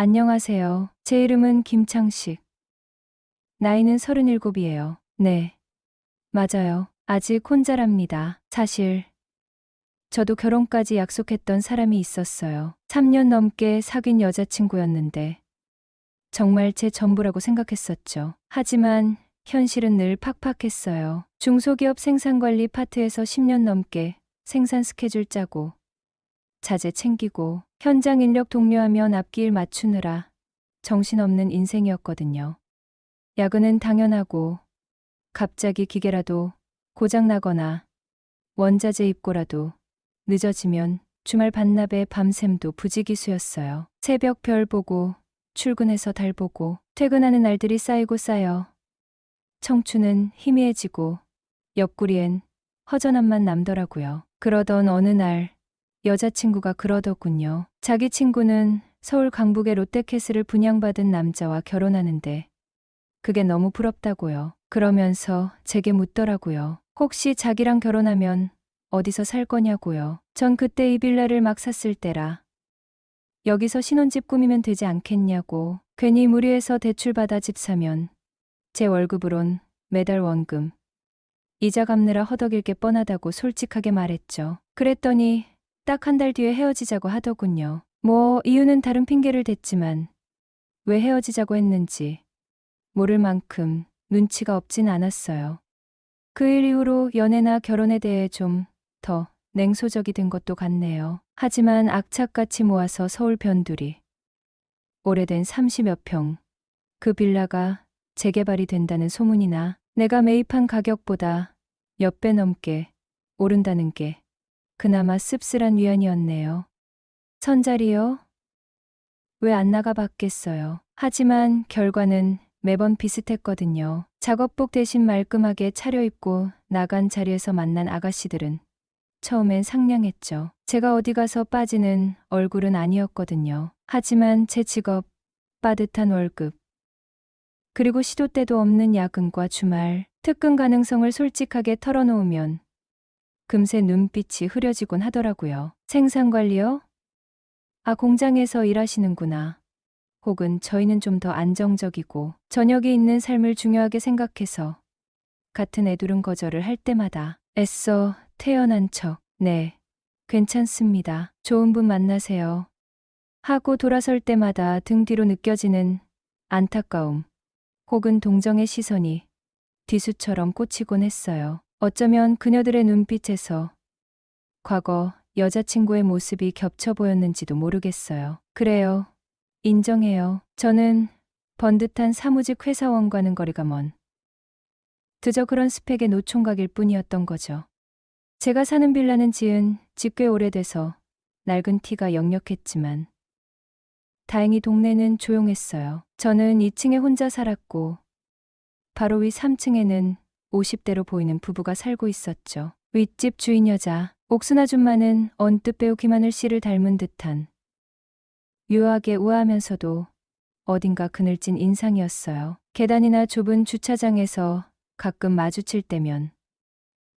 안녕하세요. 제 이름은 김창식. 나이는 37이에요. 네, 맞아요. 아직 혼자랍니다. 사실 저도 결혼까지 약속했던 사람이 있었어요. 3년 넘게 사귄 여자친구였는데 정말 제 전부라고 생각했었죠. 하지만 현실은 늘 팍팍했어요. 중소기업 생산관리 파트에서 10년 넘게 생산 스케줄 짜고 자재 챙기고 현장 인력 독려하며 앞길 맞추느라 정신없는 인생이었거든요. 야근은 당연하고 갑자기 기계라도 고장나거나 원자재 입고라도 늦어지면 주말 반납에 밤샘도 부지기수였어요. 새벽 별 보고 출근해서 달 보고 퇴근하는 날들이 쌓이고 쌓여 청춘은 희미해지고 옆구리엔 허전함만 남더라고요. 그러던 어느 날 여자친구가 그러더군요. 자기 친구는 서울 강북의 롯데캐슬을 분양받은 남자와 결혼하는데 그게 너무 부럽다고요. 그러면서 제게 묻더라고요. 혹시 자기랑 결혼하면 어디서 살 거냐고요. 전 그때 이 빌라를 막 샀을 때라 여기서 신혼집 꾸미면 되지 않겠냐고. 괜히 무리해서 대출받아 집 사면 제 월급으론 매달 원금 이자 갚느라 허덕일 게 뻔하다고 솔직하게 말했죠. 그랬더니 딱 한 달 뒤에 헤어지자고 하더군요. 뭐 이유는 다른 핑계를 댔지만 왜 헤어지자고 했는지 모를 만큼 눈치가 없진 않았어요. 그 일 이후로 연애나 결혼에 대해 좀 더 냉소적이 된 것도 같네요. 하지만 악착같이 모아서 서울 변두리 오래된 30여 평 그 빌라가 재개발이 된다는 소문이나 내가 매입한 가격보다 몇 배 넘게 오른다는 게 그나마 씁쓸한 위안이었네요. 선자리요? 왜 안 나가 봤겠어요. 하지만 결과는 매번 비슷했거든요. 작업복 대신 말끔하게 차려입고 나간 자리에서 만난 아가씨들은 처음엔 상냥했죠. 제가 어디 가서 빠지는 얼굴은 아니었거든요. 하지만 제 직업, 빠듯한 월급, 그리고 시도 때도 없는 야근과 주말, 특근 가능성을 솔직하게 털어놓으면 금세 눈빛이 흐려지곤 하더라고요. 생산관리요? 아, 공장에서 일하시는구나. 혹은 저희는 좀 더 안정적이고 저녁에 있는 삶을 중요하게 생각해서 같은 애둘은 거절을 할 때마다 애써 태연한 척, 네, 괜찮습니다. 좋은 분 만나세요. 하고 돌아설 때마다 등 뒤로 느껴지는 안타까움 혹은 동정의 시선이 뒤수처럼 꽂히곤 했어요. 어쩌면 그녀들의 눈빛에서 과거 여자친구의 모습이 겹쳐 보였는지도 모르겠어요. 그래요. 인정해요. 저는 번듯한 사무직 회사원과는 거리가 먼 그저 그런 스펙의 노총각일 뿐이었던 거죠. 제가 사는 빌라는 지은 지 꽤 오래돼서 낡은 티가 역력했지만 다행히 동네는 조용했어요. 저는 2층에 혼자 살았고 바로 위 3층에는 50대로 보이는 부부가 살고 있었죠. 윗집 주인 여자 옥순 아줌마는 언뜻 배우 김하늘 씨를 닮은 듯한 묘하게 우아하면서도 어딘가 그늘진 인상이었어요. 계단이나 좁은 주차장에서 가끔 마주칠 때면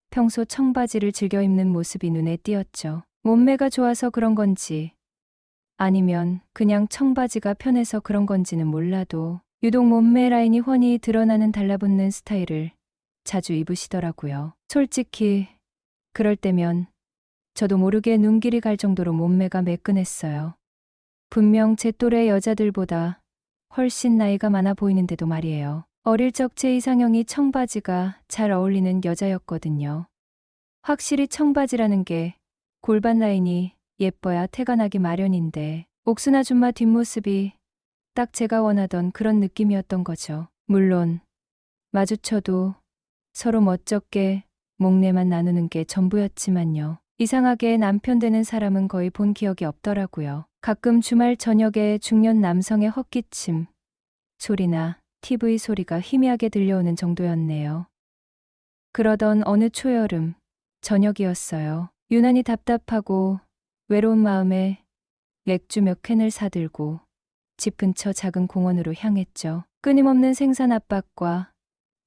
평소 청바지를 즐겨 입는 모습이 눈에 띄었죠. 몸매가 좋아서 그런 건지 아니면 그냥 청바지가 편해서 그런 건지는 몰라도 유독 몸매 라인이 훤히 드러나는 달라붙는 스타일을 자주 입으시더라고요. 솔직히 그럴 때면 저도 모르게 눈길이 갈 정도로 몸매가 매끈했어요. 분명 제 또래 여자들보다 훨씬 나이가 많아 보이는데도 말이에요. 어릴 적 제 이상형이 청바지가 잘 어울리는 여자였거든요. 확실히 청바지라는 게 골반 라인이 예뻐야 태가 나기 마련인데 옥순 아줌마 뒷모습이 딱 제가 원하던 그런 느낌이었던 거죠. 물론 마주쳐도 서로 멋쩍게 목례만 나누는 게 전부였지만요. 이상하게 남편 되는 사람은 거의 본 기억이 없더라고요. 가끔 주말 저녁에 중년 남성의 헛기침 소리나 TV 소리가 희미하게 들려오는 정도였네요. 그러던 어느 초여름 저녁이었어요. 유난히 답답하고 외로운 마음에 맥주 몇 캔을 사들고 집 근처 작은 공원으로 향했죠. 끊임없는 생산 압박과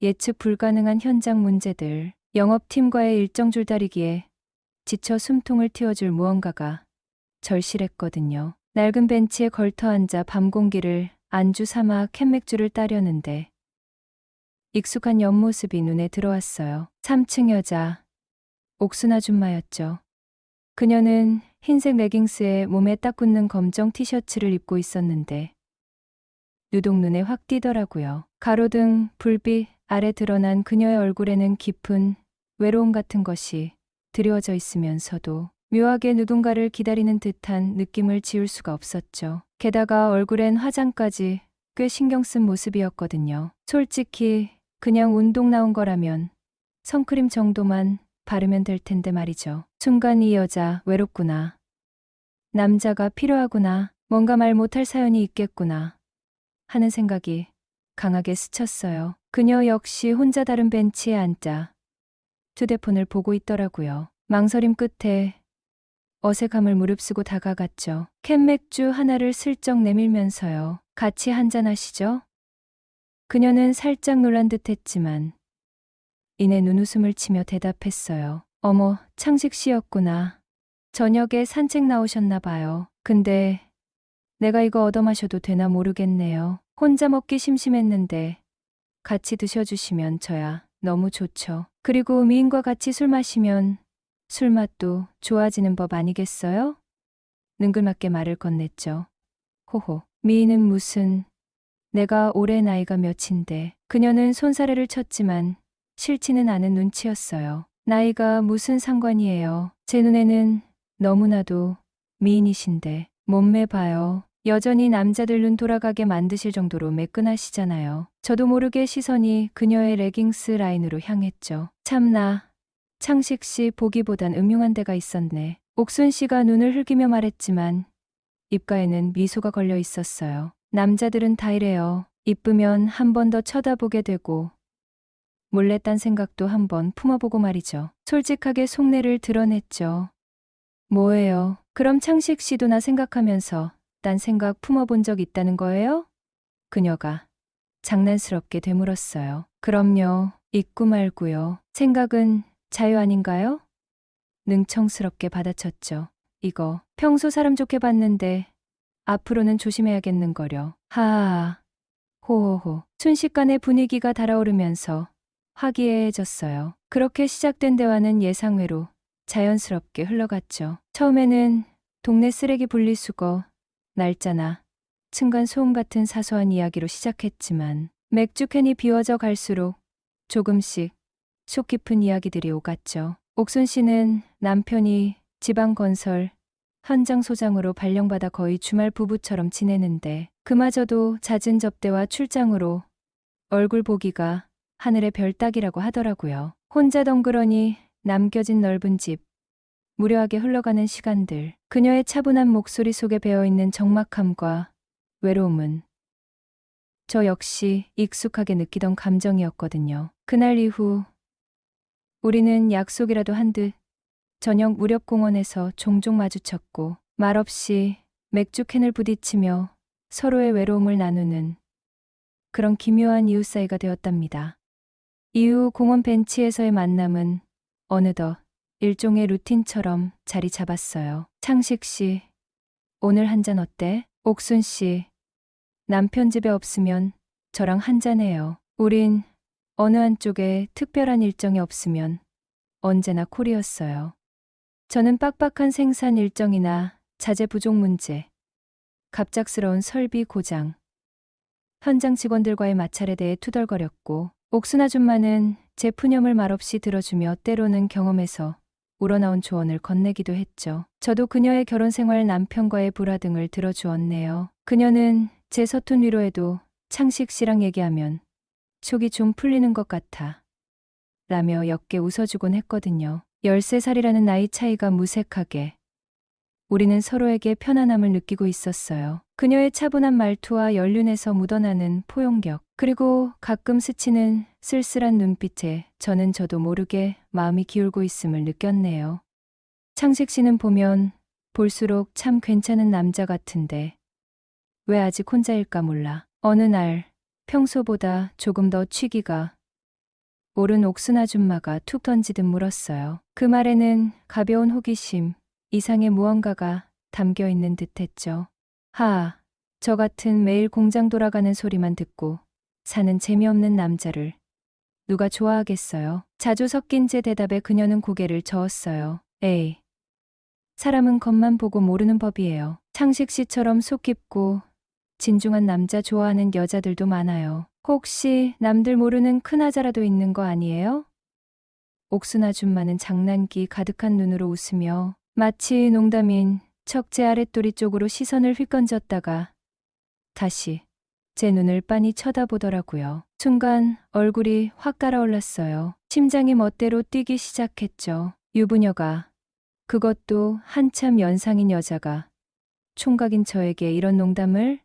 예측 불가능한 현장 문제들, 영업팀과의 일정 줄다리기에 지쳐 숨통을 틔워줄 무언가가 절실했거든요. 낡은 벤치에 걸터 앉아 밤 공기를 안주 삼아 캔맥주를 따려는데 익숙한 옆모습이 눈에 들어왔어요. 3층 여자, 옥순 아줌마였죠. 그녀는 흰색 레깅스에 몸에 딱 붙는 검정 티셔츠를 입고 있었는데 유독 눈에 확 띄더라고요. 가로등 불빛 아래 드러난 그녀의 얼굴에는 깊은 외로움 같은 것이 드리워져 있으면서도 묘하게 누군가를 기다리는 듯한 느낌을 지울 수가 없었죠. 게다가 얼굴엔 화장까지 꽤 신경 쓴 모습이었거든요. 솔직히 그냥 운동 나온 거라면 선크림 정도만 바르면 될 텐데 말이죠. 순간 이 여자 외롭구나. 남자가 필요하구나. 뭔가 말 못할 사연이 있겠구나. 하는 생각이 강하게 스쳤어요. 그녀 역시 혼자 다른 벤치에 앉아 휴대폰을 보고 있더라고요. 망설임 끝에 어색함을 무릅쓰고 다가갔죠. 캔맥주 하나를 슬쩍 내밀면서요. 같이 한잔하시죠? 그녀는 살짝 놀란 듯 했지만 이내 눈웃음을 치며 대답했어요. 어머, 창식 씨였구나. 저녁에 산책 나오셨나 봐요. 근데 내가 이거 얻어 마셔도 되나 모르겠네요. 혼자 먹기 심심했는데 같이 드셔주시면 저야 너무 좋죠. 그리고 미인과 같이 술 마시면 술맛도 좋아지는 법 아니겠어요? 능글맞게 말을 건넸죠. 호호, 미인은 무슨, 내가 올해 나이가 몇인데. 그녀는 손사래를 쳤지만 싫지는 않은 눈치였어요. 나이가 무슨 상관이에요. 제 눈에는 너무나도 미인이신데. 몸매 봐요. 여전히 남자들 눈 돌아가게 만드실 정도로 매끈하시잖아요. 저도 모르게 시선이 그녀의 레깅스 라인으로 향했죠. 참나, 창식 씨 보기보단 음흉한 데가 있었네. 옥순 씨가 눈을 흘기며 말했지만 입가에는 미소가 걸려 있었어요. 남자들은 다 이래요. 이쁘면 한 번 더 쳐다보게 되고 몰래 딴 생각도 한 번 품어보고 말이죠. 솔직하게 속내를 드러냈죠. 뭐예요? 그럼 창식 씨도 나 생각하면서 딴 생각 품어본 적 있다는 거예요? 그녀가 장난스럽게 되물었어요. 그럼요. 있고 말고요. 생각은 자유 아닌가요? 능청스럽게 받아쳤죠. 이거 평소 사람 좋게 봤는데 앞으로는 조심해야겠는거려. 하하. 호호호. 순식간에 분위기가 달아오르면서 화기애애해졌어요. 그렇게 시작된 대화는 예상외로 자연스럽게 흘러갔죠. 처음에는 동네 쓰레기 분리수거, 날짜나 층간 소음 같은 사소한 이야기로 시작했지만 맥주 캔이 비워져 갈수록 조금씩 속 깊은 이야기들이 오갔죠. 옥순 씨는 남편이 지방건설 현장 소장으로 발령받아 거의 주말 부부처럼 지내는데 그마저도 잦은 접대와 출장으로 얼굴 보기가 하늘의 별 따기라고 하더라고요. 혼자 덩그러니 남겨진 넓은 집, 무료하게 흘러가는 시간들, 그녀의 차분한 목소리 속에 배어있는 적막함과 외로움은 저 역시 익숙하게 느끼던 감정이었거든요. 그날 이후 우리는 약속이라도 한 듯 저녁 무렵 공원에서 종종 마주쳤고 말없이 맥주 캔을 부딪히며 서로의 외로움을 나누는 그런 기묘한 이웃 사이가 되었답니다. 이후 공원 벤치에서의 만남은 어느덧 일종의 루틴처럼 자리 잡았어요. 창식 씨, 오늘 한잔 어때? 옥순 씨, 남편 집에 없으면 저랑 한잔해요. 우린 어느 한쪽에 특별한 일정이 없으면 언제나 콜이었어요. 저는 빡빡한 생산 일정이나 자재 부족 문제, 갑작스러운 설비 고장, 현장 직원들과의 마찰에 대해 투덜거렸고 옥순 아줌마는 제 푸념을 말없이 들어주며 때로는 경험에서 우러나온 조언을 건네기도 했죠. 저도 그녀의 결혼 생활, 남편과의 불화 등을 들어주었네요. 그녀는 제 서툰 위로에도 창식 씨랑 얘기하면 속이 좀 풀리는 것 같아 라며 옅게 웃어주곤 했거든요. 13살이라는 나이 차이가 무색하게 우리는 서로에게 편안함을 느끼고 있었어요. 그녀의 차분한 말투와 연륜에서 묻어나는 포용력, 그리고 가끔 스치는 쓸쓸한 눈빛에 저는 저도 모르게 마음이 기울고 있음을 느꼈네요. 창식 씨는 보면 볼수록 참 괜찮은 남자 같은데 왜 아직 혼자일까 몰라. 어느 날 평소보다 조금 더 취기가 오른 옥순 아줌마가 툭 던지듯 물었어요. 그 말에는 가벼운 호기심, 이상의 무언가가 담겨 있는 듯했죠. 저 같은 매일 공장 돌아가는 소리만 듣고 사는 재미없는 남자를 누가 좋아하겠어요. 자주 섞인 제 대답에 그녀는 고개를 저었어요. 에이, 사람은 겉만 보고 모르는 법이에요. 창식 씨처럼 속 깊고 진중한 남자 좋아하는 여자들도 많아요. 혹시 남들 모르는 큰아자라도 있는 거 아니에요? 옥순 아줌마는 장난기 가득한 눈으로 웃으며 마치 농담인 척 제 아랫도리 쪽으로 시선을 휘건졌다가 다시 제 눈을 빤히 쳐다보더라고요. 순간 얼굴이 확 깔아올랐어요. 심장이 멋대로 뛰기 시작했죠. 유부녀가, 그것도 한참 연상인 여자가 총각인 저에게 이런 농담을?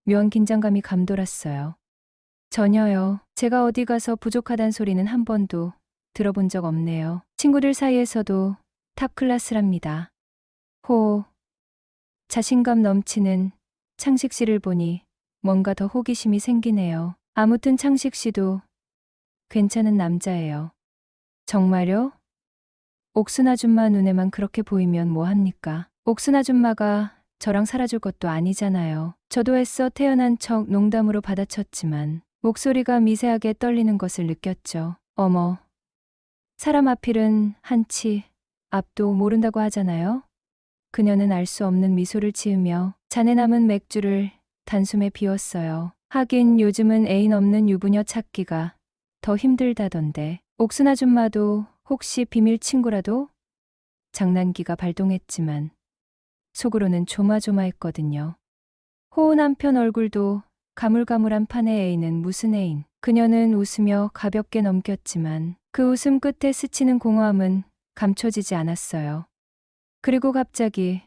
묘한 긴장감이 감돌았어요. 전혀요. 제가 어디 가서 부족하단 소리는 한 번도 들어본 적 없네요. 친구들 사이에서도 탑 클래스랍니다. 호, 자신감 넘치는 창식 씨를 보니 뭔가 더 호기심이 생기네요. 아무튼 창식 씨도 괜찮은 남자예요. 정말요? 옥순 아줌마 눈에만 그렇게 보이면 뭐합니까? 옥순 아줌마가 저랑 살아줄 것도 아니잖아요. 저도 애써 태어난 척 농담으로 받아쳤지만 목소리가 미세하게 떨리는 것을 느꼈죠. 어머, 사람 앞일은 한치 앞도 모른다고 하잖아요. 그녀는 알 수 없는 미소를 지으며 잔에 남은 맥주를 단숨에 비웠어요. 하긴 요즘은 애인 없는 유부녀 찾기가 더 힘들다던데. 옥순 아줌마도 혹시 비밀 친구라도? 장난기가 발동했지만 속으로는 조마조마했거든요. 호우 남편 얼굴도 가물가물한 판의 애인은 무슨 애인. 그녀는 웃으며 가볍게 넘겼지만 그 웃음 끝에 스치는 공허함은 감춰지지 않았어요. 그리고 갑자기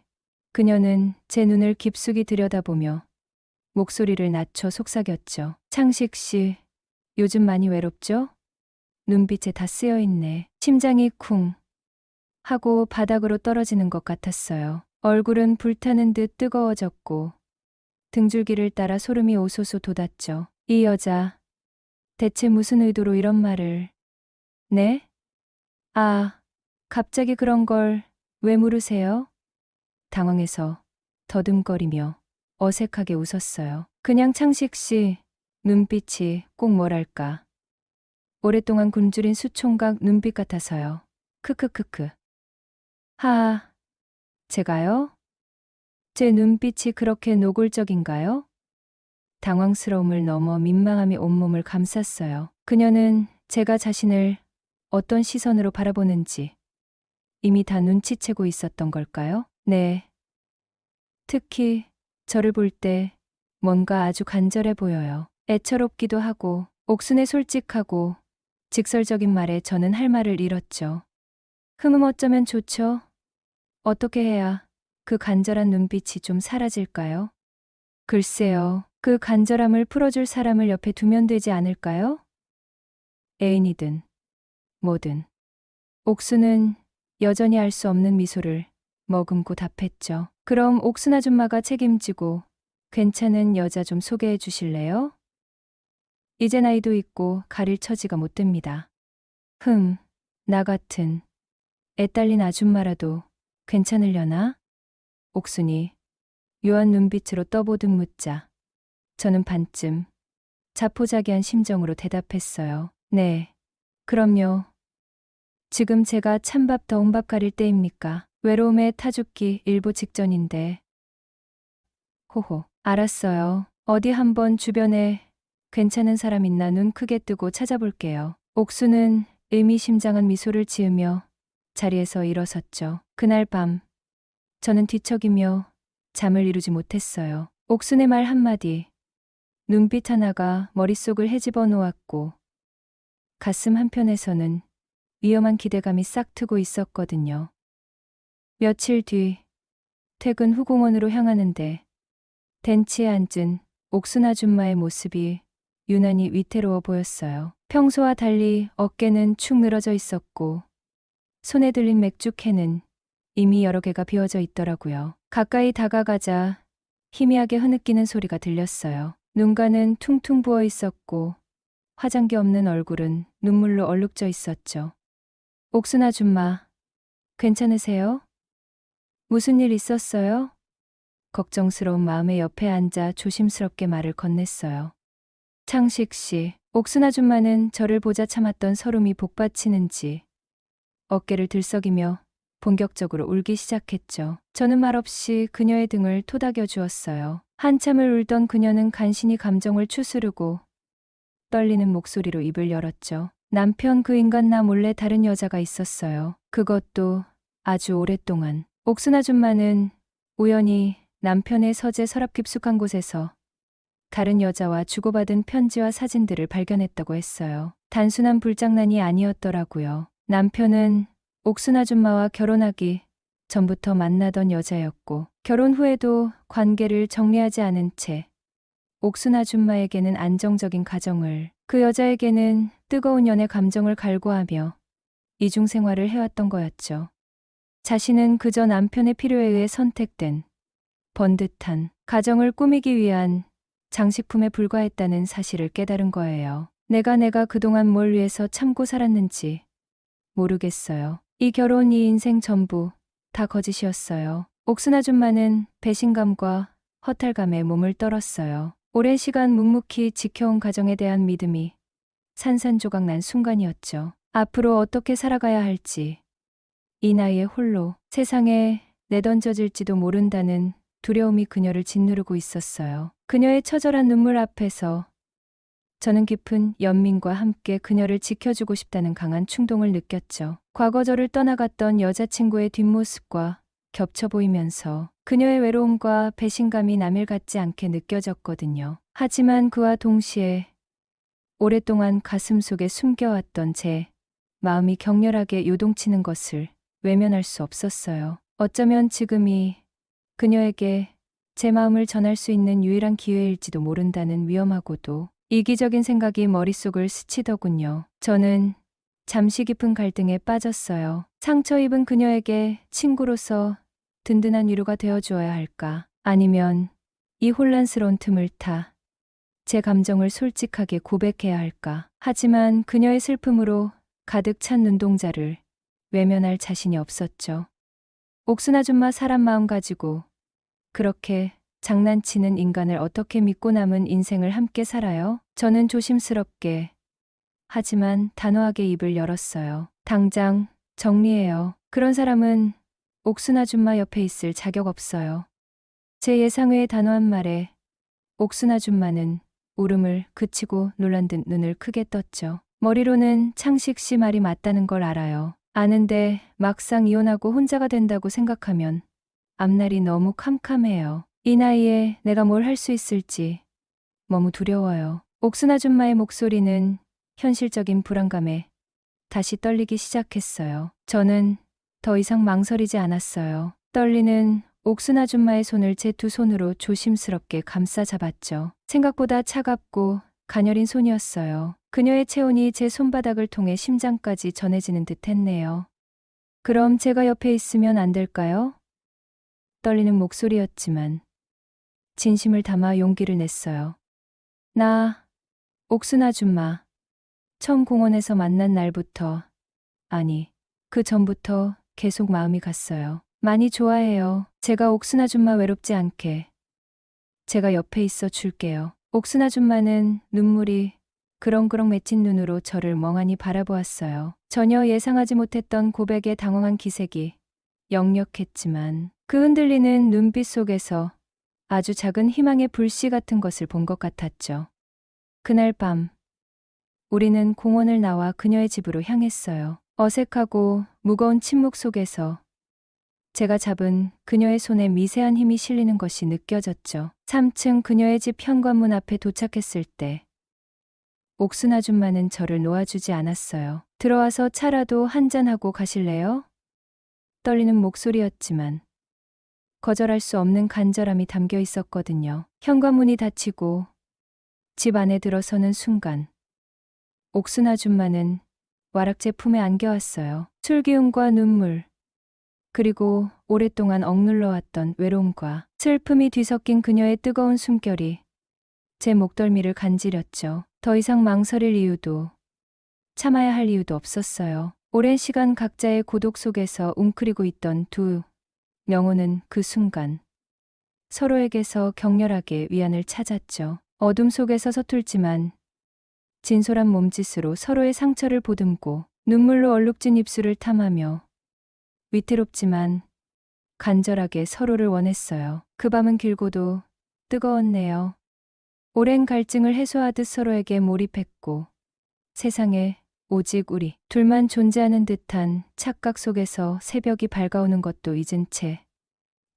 그녀는 제 눈을 깊숙이 들여다보며 목소리를 낮춰 속삭였죠. 창식 씨, 요즘 많이 외롭죠? 눈빛에 다 쓰여 있네. 심장이 쿵 하고 바닥으로 떨어지는 것 같았어요. 얼굴은 불타는 듯 뜨거워졌고 등줄기를 따라 소름이 오소소 돋았죠. 이 여자, 대체 무슨 의도로 이런 말을... 네? 아, 갑자기 그런 걸 왜 물으세요? 당황해서 더듬거리며 어색하게 웃었어요. 그냥 창식 씨 눈빛이 꼭 뭐랄까. 오랫동안 굶주린 수총각 눈빛 같아서요. 크크크크. 하하, 제가요? 제 눈빛이 그렇게 노골적인가요? 당황스러움을 넘어 민망함이 온몸을 감쌌어요. 그녀는 제가 자신을 어떤 시선으로 바라보는지 이미 다 눈치채고 있었던 걸까요? 네. 특히 저를 볼 때 뭔가 아주 간절해 보여요. 애처롭기도 하고 옥순의 솔직하고 직설적인 말에 저는 할 말을 잃었죠. 어쩌면 좋죠. 어떻게 해야 그 간절한 눈빛이 좀 사라질까요? 글쎄요. 그 간절함을 풀어줄 사람을 옆에 두면 되지 않을까요? 애인이든 뭐든. 옥순은 여전히 알 수 없는 미소를 머금고 답했죠. 그럼 옥순 아줌마가 책임지고 괜찮은 여자 좀 소개해 주실래요? 이제 나이도 있고 가릴 처지가 못 됩니다. 나 같은 애딸린 아줌마라도 괜찮으려나? 옥순이 묘한 눈빛으로 떠보듯 묻자 저는 반쯤 자포자기한 심정으로 대답했어요. 네, 그럼요. 지금 제가 찬밥 더운 밥 가릴 때입니까? 외로움에 타 죽기 일보 직전인데. 호호, 알았어요. 어디 한번 주변에 괜찮은 사람 있나 눈 크게 뜨고 찾아볼게요. 옥수는 의미심장한 미소를 지으며 자리에서 일어섰죠. 그날 밤 저는 뒤척이며 잠을 이루지 못했어요. 옥순의 말 한마디, 눈빛 하나가 머릿속을 헤집어 놓았고 가슴 한편에서는 위험한 기대감이 싹 트고 있었거든요. 며칠 뒤 퇴근 후 공원으로 향하는데 벤치에 앉은 옥순 아줌마의 모습이 유난히 위태로워 보였어요. 평소와 달리 어깨는 축 늘어져 있었고 손에 들린 맥주캔은 이미 여러 개가 비워져 있더라고요. 가까이 다가가자 희미하게 흐느끼는 소리가 들렸어요. 눈가는 퉁퉁 부어 있었고 화장기 없는 얼굴은 눈물로 얼룩져 있었죠. 옥순 아줌마, 괜찮으세요? 무슨 일 있었어요? 걱정스러운 마음에 옆에 앉아 조심스럽게 말을 건넸어요. 창식 씨, 옥순 아줌마는 저를 보자 참았던 서름이 복받치는지 어깨를 들썩이며 본격적으로 울기 시작했죠. 저는 말없이 그녀의 등을 토닥여 주었어요. 한참을 울던 그녀는 간신히 감정을 추스르고 떨리는 목소리로 입을 열었죠. 남편 그 인간 나 몰래 다른 여자가 있었어요. 그것도 아주 오랫동안. 옥순 아줌마는 우연히 남편의 서재 서랍 깊숙한 곳에서 다른 여자와 주고받은 편지와 사진들을 발견했다고 했어요. 단순한 불장난이 아니었더라고요. 남편은 옥순 아줌마와 결혼하기 전부터 만나던 여자였고 결혼 후에도 관계를 정리하지 않은 채 옥순 아줌마에게는 안정적인 가정을, 그 여자에게는 뜨거운 연애 감정을 갈구하며 이중 생활을 해왔던 거였죠. 자신은 그저 남편의 필요에 의해 선택된 번듯한 가정을 꾸미기 위한 장식품에 불과했다는 사실을 깨달은 거예요. 내가 그동안 뭘 위해서 참고 살았는지 모르겠어요. 이 결혼, 이 인생 전부 다 거짓이었어요. 옥순 아줌마는 배신감과 허탈감에 몸을 떨었어요. 오랜 시간 묵묵히 지켜온 가정에 대한 믿음이 산산조각 난 순간이었죠. 앞으로 어떻게 살아가야 할지, 이 나이에 홀로 세상에 내던져질지도 모른다는 두려움이 그녀를 짓누르고 있었어요. 그녀의 처절한 눈물 앞에서 저는 깊은 연민과 함께 그녀를 지켜주고 싶다는 강한 충동을 느꼈죠. 과거 저를 떠나갔던 여자친구의 뒷모습과 겹쳐 보이면서 그녀의 외로움과 배신감이 남일 같지 않게 느껴졌거든요. 하지만 그와 동시에 오랫동안 가슴 속에 숨겨왔던 제 마음이 격렬하게 요동치는 것을 외면할 수 없었어요. 어쩌면 지금이 그녀에게 제 마음을 전할 수 있는 유일한 기회일지도 모른다는 위험하고도 이기적인 생각이 머릿속을 스치더군요. 저는 잠시 깊은 갈등에 빠졌어요. 상처 입은 그녀에게 친구로서 든든한 위로가 되어주어야 할까? 아니면 이 혼란스러운 틈을 타 제 감정을 솔직하게 고백해야 할까? 하지만 그녀의 슬픔으로 가득 찬 눈동자를 외면할 자신이 없었죠. 옥순 아줌마 사람 마음 가지고 그렇게 장난치는 인간을 어떻게 믿고 남은 인생을 함께 살아요? 저는 조심스럽게 하지만 단호하게 입을 열었어요. 당장 정리해요. 그런 사람은 옥순 아줌마 옆에 있을 자격 없어요. 제 예상 외의 단호한 말에 옥순 아줌마는 울음을 그치고 놀란 듯 눈을 크게 떴죠. 머리로는 창식 씨 말이 맞다는 걸 알아요. 아는데 막상 이혼하고 혼자가 된다고 생각하면 앞날이 너무 캄캄해요. 이 나이에 내가 뭘 할 수 있을지 너무 두려워요. 옥순 아줌마의 목소리는 현실적인 불안감에 다시 떨리기 시작했어요. 저는 더 이상 망설이지 않았어요. 떨리는 옥순 아줌마의 손을 제 두 손으로 조심스럽게 감싸 잡았죠. 생각보다 차갑고 가녀린 손이었어요. 그녀의 체온이 제 손바닥을 통해 심장까지 전해지는 듯 했네요. 그럼 제가 옆에 있으면 안 될까요? 떨리는 목소리였지만 진심을 담아 용기를 냈어요. 나, 옥순 아줌마, 처음 공원에서 만난 날부터, 아니, 그 전부터 계속 마음이 갔어요. 많이 좋아해요. 제가 옥순 아줌마 외롭지 않게. 제가 옆에 있어 줄게요. 옥순 아줌마는 눈물이 그렁그렁 맺힌 눈으로 저를 멍하니 바라보았어요. 전혀 예상하지 못했던 고백에 당황한 기색이 역력했지만 그 흔들리는 눈빛 속에서 아주 작은 희망의 불씨 같은 것을 본 것 같았죠. 그날 밤 우리는 공원을 나와 그녀의 집으로 향했어요. 어색하고 무거운 침묵 속에서 제가 잡은 그녀의 손에 미세한 힘이 실리는 것이 느껴졌죠. 3층 그녀의 집 현관문 앞에 도착했을 때 옥순 아줌마는 저를 놓아주지 않았어요. 들어와서 차라도 한잔하고 가실래요? 떨리는 목소리였지만 거절할 수 없는 간절함이 담겨 있었거든요. 현관문이 닫히고 집 안에 들어서는 순간 옥순 아줌마는 와락제 품에 안겨왔어요. 술기운과 눈물, 그리고 오랫동안 억눌러왔던 외로움과 슬픔이 뒤섞인 그녀의 뜨거운 숨결이 제 목덜미를 간지렸죠. 더 이상 망설일 이유도 참아야 할 이유도 없었어요. 오랜 시간 각자의 고독 속에서 웅크리고 있던 두 영혼은 그 순간 서로에게서 격렬하게 위안을 찾았죠. 어둠 속에서 서툴지만 진솔한 몸짓으로 서로의 상처를 보듬고 눈물로 얼룩진 입술을 탐하며 위태롭지만 간절하게 서로를 원했어요. 그 밤은 길고도 뜨거웠네요. 오랜 갈증을 해소하듯 서로에게 몰입했고 세상에 오직 우리 둘만 존재하는 듯한 착각 속에서 새벽이 밝아오는 것도 잊은 채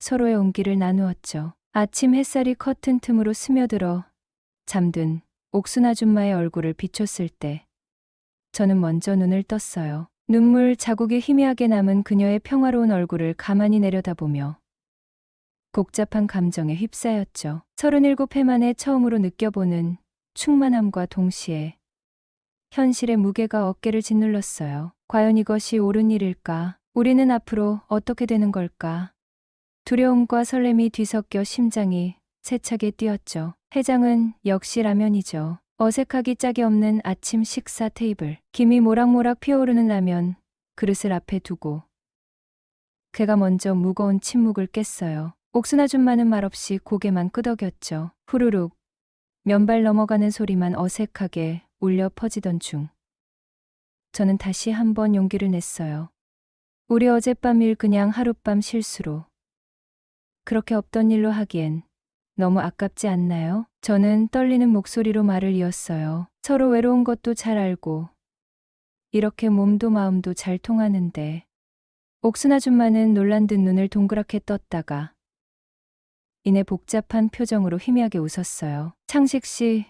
서로의 온기를 나누었죠. 아침 햇살이 커튼 틈으로 스며들어 잠든 옥순 아줌마의 얼굴을 비췄을 때 저는 먼저 눈을 떴어요. 눈물 자국이 희미하게 남은 그녀의 평화로운 얼굴을 가만히 내려다보며 복잡한 감정에 휩싸였죠. 37회 만에 처음으로 느껴보는 충만함과 동시에 현실의 무게가 어깨를 짓눌렀어요. 과연 이것이 옳은 일일까? 우리는 앞으로 어떻게 되는 걸까? 두려움과 설렘이 뒤섞여 심장이 세차게 뛰었죠. 해장은 역시 라면이죠. 어색하기 짝이 없는 아침 식사 테이블. 김이 모락모락 피어오르는 라면 그릇을 앞에 두고 걔가 먼저 무거운 침묵을 깼어요. 옥순 아줌마는 말없이 고개만 끄덕였죠. 후루룩 면발 넘어가는 소리만 어색하게 울려 퍼지던 중 저는 다시 한번 용기를 냈어요. 우리 어젯밤 일 그냥 하룻밤 실수로 그렇게 없던 일로 하기엔 너무 아깝지 않나요? 저는 떨리는 목소리로 말을 이었어요. 서로 외로운 것도 잘 알고 이렇게 몸도 마음도 잘 통하는데. 옥순 아줌마는 놀란 듯 눈을 동그랗게 떴다가 이내 복잡한 표정으로 희미하게 웃었어요. 창식 씨,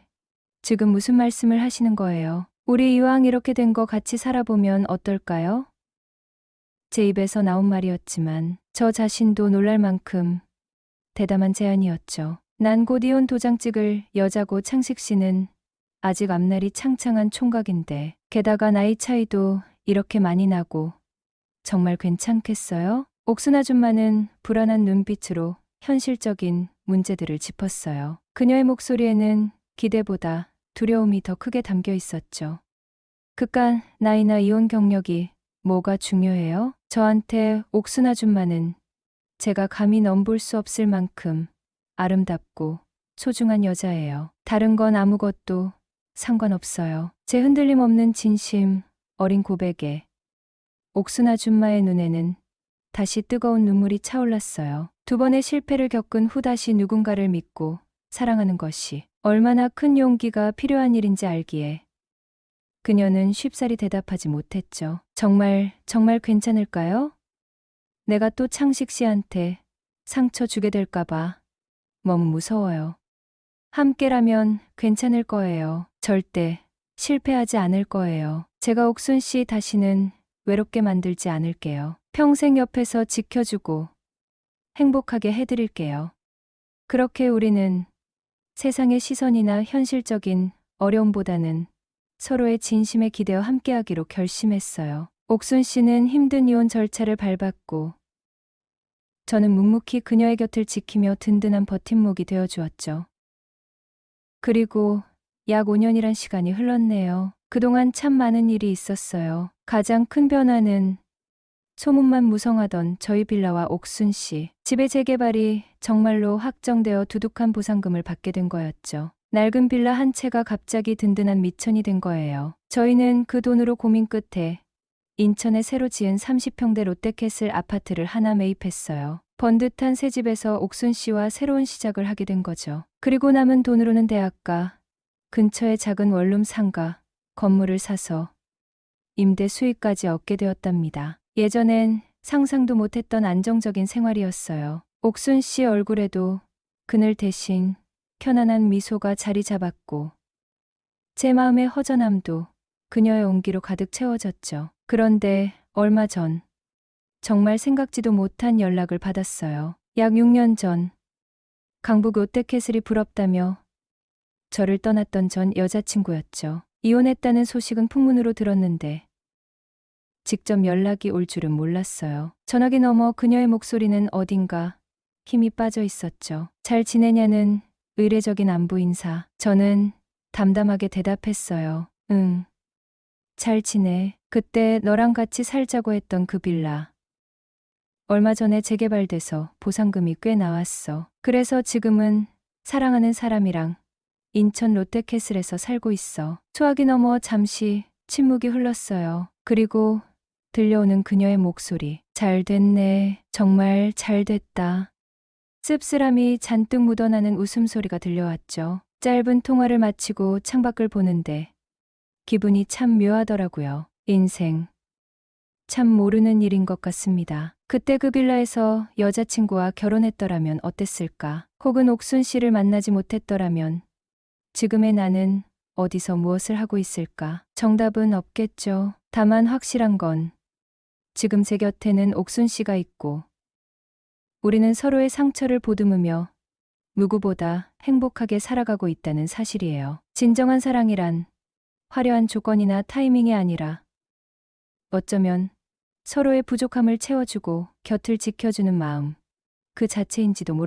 지금 무슨 말씀을 하시는 거예요? 우리 이왕 이렇게 된 거 같이 살아보면 어떨까요? 제 입에서 나온 말이었지만 저 자신도 놀랄 만큼 대담한 제안이었죠. 난 곧 이혼 도장 찍을 여자고 창식 씨는 아직 앞날이 창창한 총각인데 게다가 나이 차이도 이렇게 많이 나고 정말 괜찮겠어요? 옥순 아줌마는 불안한 눈빛으로 현실적인 문제들을 짚었어요. 그녀의 목소리에는 기대보다 두려움이 더 크게 담겨 있었죠. 그깟 나이나 이혼 경력이 뭐가 중요해요? 저한테 옥순 아줌마는 제가 감히 넘볼 수 없을 만큼 아름답고 소중한 여자예요. 다른 건 아무것도 상관없어요. 제 흔들림 없는 진심, 어린 고백에 옥순 아줌마의 눈에는 다시 뜨거운 눈물이 차올랐어요. 두 번의 실패를 겪은 후 다시 누군가를 믿고 사랑하는 것이 얼마나 큰 용기가 필요한 일인지 알기에 그녀는 쉽사리 대답하지 못했죠. 정말 괜찮을까요? 내가 또 창식 씨한테 상처 주게 될까봐 너무 무서워요. 함께라면 괜찮을 거예요. 절대 실패하지 않을 거예요. 제가 옥순 씨 다시는 외롭게 만들지 않을게요. 평생 옆에서 지켜주고 행복하게 해드릴게요. 그렇게 우리는 세상의 시선이나 현실적인 어려움보다는 서로의 진심에 기대어 함께하기로 결심했어요. 옥순 씨는 힘든 이혼 절차를 밟았고 저는 묵묵히 그녀의 곁을 지키며 든든한 버팀목이 되어주었죠. 그리고 약 5년이란 시간이 흘렀네요. 그동안 참 많은 일이 있었어요. 가장 큰 변화는 소문만 무성하던 저희 빌라와 옥순 씨 집의 재개발이 정말로 확정되어 두둑한 보상금을 받게 된 거였죠. 낡은 빌라 한 채가 갑자기 든든한 미천이 된 거예요. 저희는 그 돈으로 고민 끝에 인천에 새로 지은 30평대 롯데캐슬 아파트를 하나 매입했어요. 번듯한 새 집에서 옥순 씨와 새로운 시작을 하게 된 거죠. 그리고 남은 돈으로는 대학가, 근처의 작은 원룸 상가, 건물을 사서 임대 수익까지 얻게 되었답니다. 예전엔 상상도 못했던 안정적인 생활이었어요. 옥순 씨 얼굴에도 그늘 대신 편안한 미소가 자리 잡았고 제 마음의 허전함도 그녀의 온기로 가득 채워졌죠. 그런데 얼마 전 정말 생각지도 못한 연락을 받았어요. 약 6년 전 강북 롯데캐슬이 부럽다며 저를 떠났던 전 여자친구였죠. 이혼했다는 소식은 풍문으로 들었는데 직접 연락이 올 줄은 몰랐어요. 전화기 너머 그녀의 목소리는 어딘가 힘이 빠져 있었죠. 잘 지내냐는 의례적인 안부 인사. 저는 담담하게 대답했어요. 응. 잘 지내. 그때 너랑 같이 살자고 했던 그 빌라. 얼마 전에 재개발돼서 보상금이 꽤 나왔어. 그래서 지금은 사랑하는 사람이랑 인천 롯데캐슬에서 살고 있어. 소화기 넘어 잠시 침묵이 흘렀어요. 그리고 들려오는 그녀의 목소리. 잘 됐네. 정말 잘 됐다. 씁쓸함이 잔뜩 묻어나는 웃음소리가 들려왔죠. 짧은 통화를 마치고 창밖을 보는데 기분이 참 묘하더라고요. 인생. 참 모르는 일인 것 같습니다. 그때 그 빌라에서 여자친구와 결혼했더라면 어땠을까? 혹은 옥순 씨를 만나지 못했더라면 지금의 나는 어디서 무엇을 하고 있을까? 정답은 없겠죠. 다만 확실한 건 지금 제 곁에는 옥순 씨가 있고 우리는 서로의 상처를 보듬으며 누구보다 행복하게 살아가고 있다는 사실이에요. 진정한 사랑이란 화려한 조건이나 타이밍이 아니라 어쩌면 서로의 부족함을 채워주고 곁을 지켜주는 마음, 그 자체인지도 모르겠어요.